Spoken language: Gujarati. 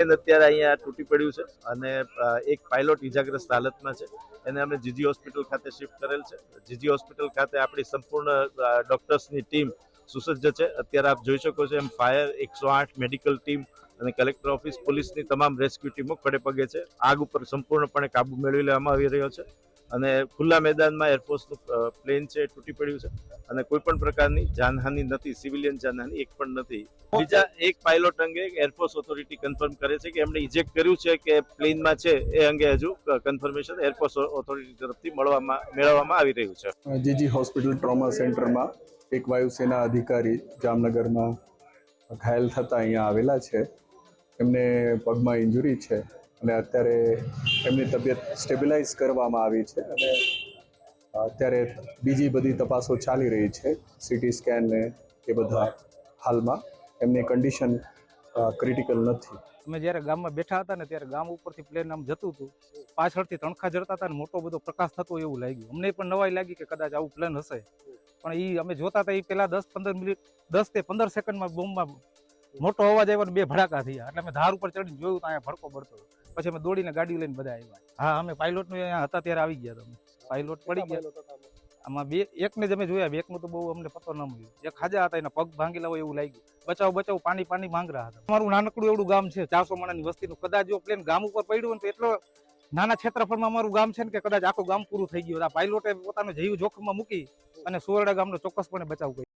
અત્યારે અહીંયા તૂટી પડ્યું છે અને એક પાયલોટ ઇજાગ્રસ્ત હાલતમાં છે. એને અમે જીજી હોસ્પિટલ ખાતે શિફ્ટ કરેલ છે. જીજી હોસ્પિટલ ખાતે આપણી સંપૂર્ણ ડોક્ટર્સની ટીમ સુસજ્જ છે. અત્યારે આપ જોઈ શકો છો એમ ફાયર 108 મેડિકલ ટીમ અને કલેક્ટર ઓફિસ પોલીસની તમામ રેસ્ક્યુ ટીમો ખડે પગે છે. આગ ઉપર સંપૂર્ણપણે કાબુ મેળવી લેવામાં આવી રહ્યો છે અને ખુલ્લા મેદાનમાં એરફોર્સનું પ્લેન છે તૂટી પડ્યું છે અને કોઈ પણ પ્રકારની જાનહાનિ નથી, સિવિલિયન જાનહાનિ એક પણ નથી. બીજા એક પાયલોટ અંગે એરફોર્સ ઓથોરિટી કન્ફર્મ કરે છે કે એમણે ઇજેક્ટ કર્યું છે કે પ્લેનમાં છે એ અંગે હજુ કન્ફર્મેશન એરફોર્સ ઓથોરિટી તરફથી મેળવવામાં આવી રહ્યું છે. જીજી હોસ્પિટલ ટ્રોમા સેન્ટરમાં એક વાયુસેના અધિકારી જામનગરમાં ઘાયલ થતા અહીંયા આવેલા છે. એમને પગમાં ઇન્જુરી છે અને અત્યારે એમની તબિયત સ્ટેબિલાઇઝ કરવામાં આવી છે અને અત્યારે બીજી બધી તપાસો ચાલી રહી છે, સીટી સ્કેન ને એ બધા. હાલમાં એમની કન્ડિશન ક્રિટિકલ નથી. અમે જ્યારે ગામમાં બેઠા હતા ને ત્યારે ગામ ઉપરથી પ્લેન આમ જતું હતું, પાછળથી તણખા જડતા હતા ને મોટો બધો પ્રકાશ થતો એવું લાગ્યું. અમને પણ નવાઈ લાગી કે કદાચ આવું પ્લેન હશે, પણ એ અમે જોતા હતા એ પેલા 10 થી 15 સેકન્ડમાં બોમ્બમાં મોટો અવાજ આવ્યો ને 2 ભડાકા થયા. એટલે અમે ધાર ઉપર ચડીને જોયું તો અહીંયા ભડકો પડતો. પછી અમે દોડીને ગાડી લઈને બધા આવ્યા. હા, અમે પાયલોટનું અહીંયા હતા ત્યારે આવી ગયા હતા. પાયલોટ પડી ગયા. આમાં એકને જ અમે જોયા, એકનું તો બહુ અમને પતો ન મળ્યો. એક હાજા હતા, એના પગ ભાંગેલા હોય એવું લાગ્યું. બચાવ પાણી માંગ રહ્યા હતા. અમારું નાનકડું એવડું ગામ છે, 400 માણસની વસ્તીનું. કદાચ જો પ્લેન ગામ ઉપર પડ્યું તો એટલો નાના ક્ષેત્રફળમાં અમારું ગામ છે ને કે કદાચ આખું ગામ પૂરું થઈ ગયું. આ પાયલોટે પોતાનો જીવ જોખમમાં મૂકી અને સુવરડા ગામનો ચોક્કસપણે બચાવ કર્યો.